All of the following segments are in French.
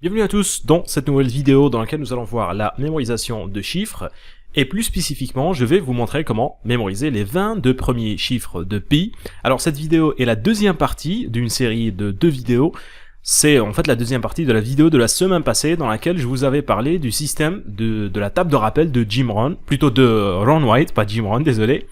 Bienvenue à tous dans cette nouvelle vidéo dans laquelle nous allons voir la mémorisation de chiffres et plus spécifiquement je vais vous montrer comment mémoriser les 22 premiers chiffres de pi. Alors cette vidéo est la deuxième partie d'une série de 2 vidéos. C'est en fait la deuxième partie de la vidéo de la semaine passée dans laquelle je vous avais parlé du système de la table de rappel de Jim Rohn, plutôt de Ron White, pas Jim Rohn, désolé.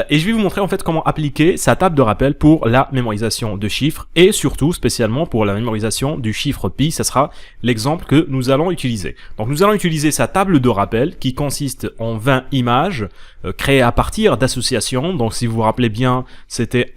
Et je vais vous montrer en fait comment appliquer sa table de rappel pour la mémorisation de chiffres et surtout spécialement pour la mémorisation du chiffre pi. Ce sera l'exemple que nous allons utiliser. Donc nous allons utiliser sa table de rappel qui consiste en 20 images créées à partir d'associations. Donc si vous vous rappelez bien, c'était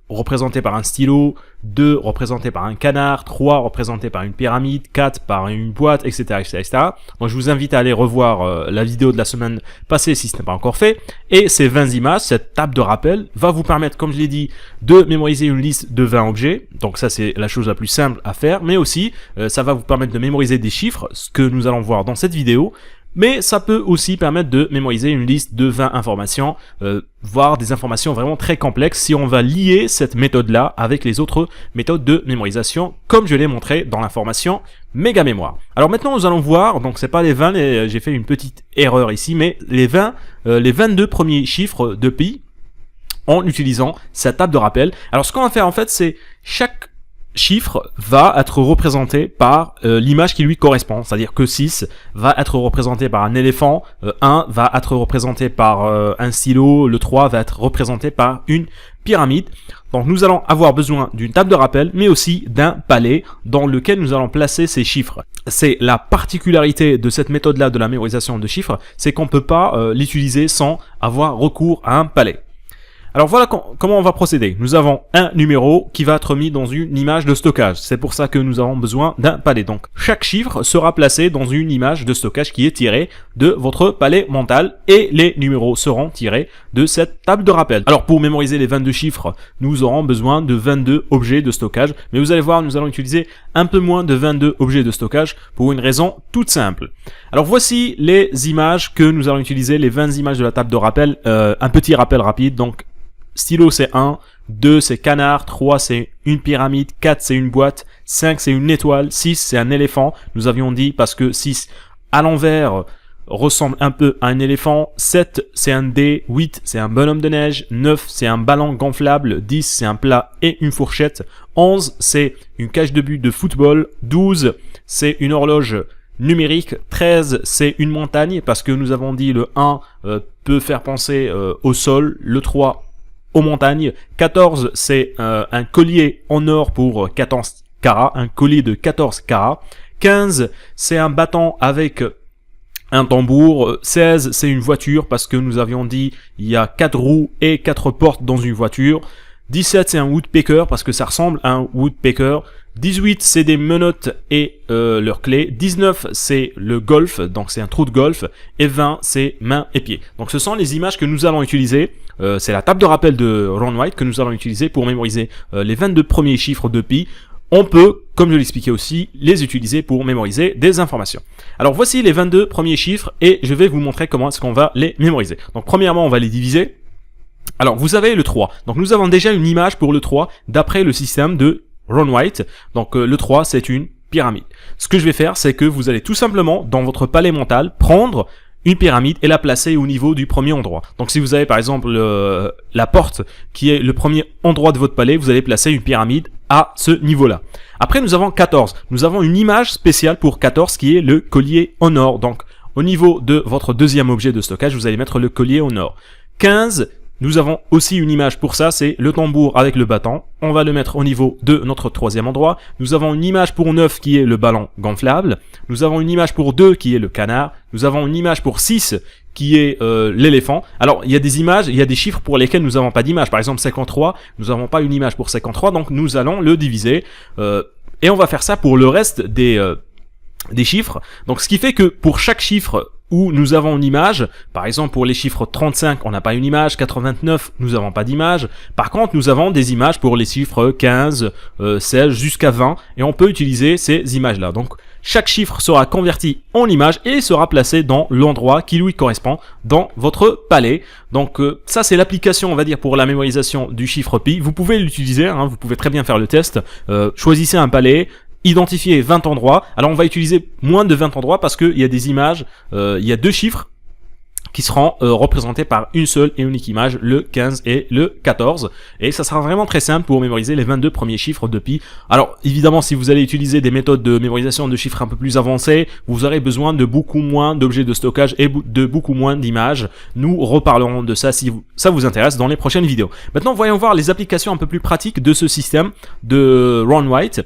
représenté par un stylo, 2 représenté par un canard, 3 représenté par une pyramide, 4 par une boîte, etc., etc., etc. Donc je vous invite à aller revoir la vidéo de la semaine passée si ce n'est pas encore fait. Et ces 20 images, cette table de rappel, va vous permettre, comme je l'ai dit, de mémoriser une liste de 20 objets. Donc ça c'est la chose la plus simple à faire, mais aussi ça va vous permettre de mémoriser des chiffres, ce que nous allons voir dans cette vidéo. Mais ça peut aussi permettre de mémoriser une liste de 20 informations, voire des informations vraiment très complexes si on va lier cette méthode-là avec les autres méthodes de mémorisation, comme je l'ai montré dans la formation Méga Mémoire. Alors maintenant nous allons voir, donc c'est pas les 20, j'ai fait une petite erreur ici, mais les 22 premiers chiffres de pi en utilisant cette table de rappel. Alors ce qu'on va faire en fait, c'est chaque chiffre va être représenté par l'image qui lui correspond, c'est-à-dire que 6 va être représenté par un éléphant, 1 va être représenté par un stylo, le 3 va être représenté par une pyramide. Donc nous allons avoir besoin d'une table de rappel, mais aussi d'un palais dans lequel nous allons placer ces chiffres. C'est la particularité de cette méthode-là de la mémorisation de chiffres, c'est qu'on ne peut pas l'utiliser sans avoir recours à un palais. Alors voilà comment on va procéder. Nous avons un numéro qui va être mis dans une image de stockage. C'est pour ça que nous avons besoin d'un palais. Donc chaque chiffre sera placé dans une image de stockage qui est tirée de votre palais mental et les numéros seront tirés de cette table de rappel. Alors pour mémoriser les 22 chiffres, nous aurons besoin de 22 objets de stockage. Mais vous allez voir, nous allons utiliser un peu moins de 22 objets de stockage pour une raison toute simple. Alors voici les images que nous allons utiliser, les 20 images de la table de rappel. Un petit rappel rapide, donc stylo c'est 1, 2 c'est canard, 3 c'est une pyramide, 4 c'est une boîte, 5 c'est une étoile, 6 c'est un éléphant. Nous avions dit parce que 6 à l'envers ressemble un peu à un éléphant, 7 c'est un dé, 8 c'est un bonhomme de neige, 9 c'est un ballon gonflable, 10 c'est un plat et une fourchette, 11 c'est une cage de but de football, 12 c'est une horloge numérique, 13 c'est une montagne parce que nous avons dit le 1 peut faire penser au sol, le 3 aux montagnes, 14 c'est un collier en or pour 14 carats, un collier de 14 carats, 15 c'est un bâton avec un tambour, 16 c'est une voiture parce que nous avions dit il y a 4 roues et 4 portes dans une voiture, 17 c'est un woodpecker parce que ça ressemble à un woodpecker, 18 c'est des menottes et leurs clés, 19 c'est le golf, donc c'est un trou de golf, et 20 c'est mains et pieds. Donc ce sont les images que nous allons utiliser, c'est la table de rappel de Ron White que nous allons utiliser pour mémoriser les 22 premiers chiffres de pi. On peut, comme je l'expliquais aussi, les utiliser pour mémoriser des informations. Alors voici les 22 premiers chiffres et je vais vous montrer comment est-ce qu'on va les mémoriser. Donc premièrement on va les diviser. Alors vous avez le 3, donc nous avons déjà une image pour le 3 d'après le système de Ron White. Donc le 3 c'est une pyramide. Ce que je vais faire c'est que vous allez tout simplement dans votre palais mental prendre une pyramide et la placer au niveau du premier endroit. Donc si vous avez par exemple la porte qui est le premier endroit de votre palais, vous allez placer une pyramide à ce niveau-là. Après nous avons 14. Nous avons une image spéciale pour 14 qui est le collier en or. Donc au niveau de votre deuxième objet de stockage, vous allez mettre le collier en or. 15, nous avons aussi une image pour ça, c'est le tambour avec le bâton. On va le mettre au niveau de notre troisième endroit. Nous avons une image pour 9 qui est le ballon gonflable. Nous avons une image pour 2 qui est le canard. Nous avons une image pour 6 qui est l'éléphant. Alors, il y a des images, il y a des chiffres pour lesquels nous n'avons pas d'image. Par exemple, 53, nous n'avons pas une image pour 53, donc nous allons le diviser. Et on va faire ça pour le reste des chiffres. Donc, ce qui fait que pour chaque chiffre où nous avons une image, par exemple pour les chiffres 35, on n'a pas une image, 89, nous n'avons pas d'image. Par contre, nous avons des images pour les chiffres 15, 16, jusqu'à 20, et on peut utiliser ces images-là. Donc, chaque chiffre sera converti en image et sera placé dans l'endroit qui lui correspond dans votre palais. Donc, ça, c'est l'application, on va dire, pour la mémorisation du chiffre pi. Vous pouvez l'utiliser, hein, vous pouvez très bien faire le test. Choisissez un palais, identifier 20 endroits. Alors on va utiliser moins de 20 endroits parce qu'il y a des images, il y a 2 chiffres qui seront représentés par une seule et unique image, le 15 et le 14. Et ça sera vraiment très simple pour mémoriser les 22 premiers chiffres de pi. Alors évidemment, si vous allez utiliser des méthodes de mémorisation de chiffres un peu plus avancées, vous aurez besoin de beaucoup moins d'objets de stockage et de beaucoup moins d'images. Nous reparlerons de ça si ça vous intéresse dans les prochaines vidéos. Maintenant, voyons voir les applications un peu plus pratiques de ce système de Ron White.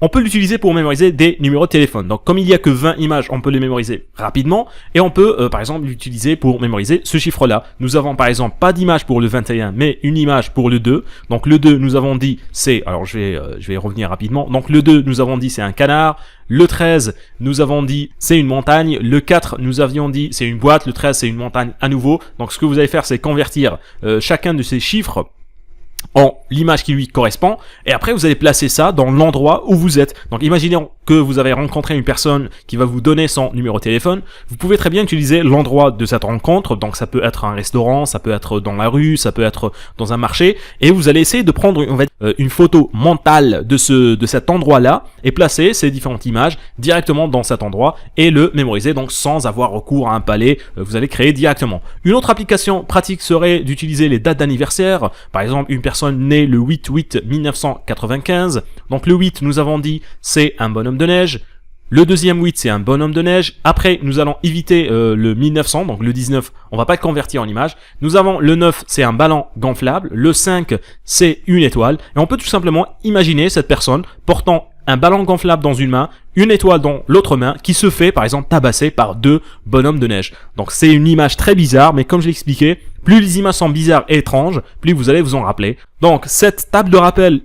On peut l'utiliser pour mémoriser des numéros de téléphone. Donc comme il n'y a que 20 images, on peut les mémoriser rapidement. Et on peut par exemple l'utiliser pour mémoriser ce chiffre-là. Nous avons par exemple pas d'image pour le 21, mais une image pour le 2. Donc le 2, nous avons dit c'est... Alors je vais revenir rapidement. Donc le 2, nous avons dit c'est un canard. Le 13, nous avons dit c'est une montagne. Le 4, nous avions dit c'est une boîte. Le 13, c'est une montagne à nouveau. Donc ce que vous allez faire, c'est convertir chacun de ces chiffres en l'image qui lui correspond, et après vous allez placer ça dans l'endroit où vous êtes. Donc imaginons que vous avez rencontré une personne qui va vous donner son numéro de téléphone, vous pouvez très bien utiliser l'endroit de cette rencontre, donc ça peut être un restaurant, ça peut être dans la rue, ça peut être dans un marché, et vous allez essayer de prendre une photo mentale de cet endroit-là, et placer ces différentes images directement dans cet endroit, et le mémoriser donc sans avoir recours à un palais, vous allez créer directement. Une autre application pratique serait d'utiliser les dates d'anniversaire, par exemple une personne née le 8/8/1995, donc le 8 nous avons dit c'est un bonhomme de neige, le deuxième 8 c'est un bonhomme de neige, après nous allons éviter le 1900, donc le 19 on va pas le convertir en image, nous avons le 9 c'est un ballon gonflable, le 5 c'est une étoile, et on peut tout simplement imaginer cette personne portant un ballon gonflable dans une main, une étoile dans l'autre main, qui se fait par exemple tabasser par 2 bonhommes de neige. Donc c'est une image très bizarre, mais comme je l'ai expliqué, plus les images sont bizarres et étranges, plus vous allez vous en rappeler. Donc cette table de rappel,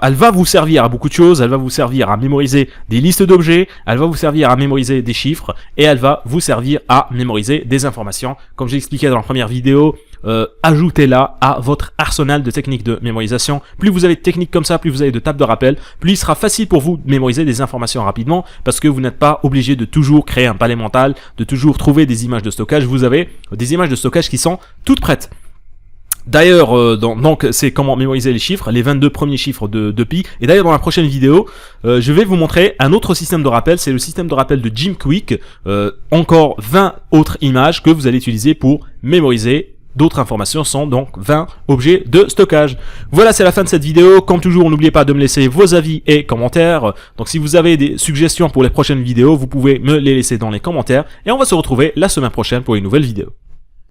elle va vous servir à beaucoup de choses, elle va vous servir à mémoriser des listes d'objets, elle va vous servir à mémoriser des chiffres, et elle va vous servir à mémoriser des informations. Comme j'ai expliqué dans la première vidéo, ajoutez-la à votre arsenal de techniques de mémorisation. Plus vous avez de techniques comme ça, plus vous avez de tables de rappel, plus il sera facile pour vous de mémoriser des informations rapidement, parce que vous n'êtes pas obligé de toujours créer un palais mental, de toujours trouver des images de stockage. Vous avez des images de stockage qui sont toutes prêtes. D'ailleurs, donc c'est comment mémoriser les chiffres, les 22 premiers chiffres de pi. Et d'ailleurs dans la prochaine vidéo, je vais vous montrer un autre système de rappel, c'est le système de rappel de Jim Kwik. Encore 20 autres images que vous allez utiliser pour mémoriser d'autres informations, sont donc 20 objets de stockage. Voilà, c'est la fin de cette vidéo. Comme toujours, n'oubliez pas de me laisser vos avis et commentaires. Donc si vous avez des suggestions pour les prochaines vidéos, vous pouvez me les laisser dans les commentaires. Et on va se retrouver la semaine prochaine pour une nouvelle vidéo.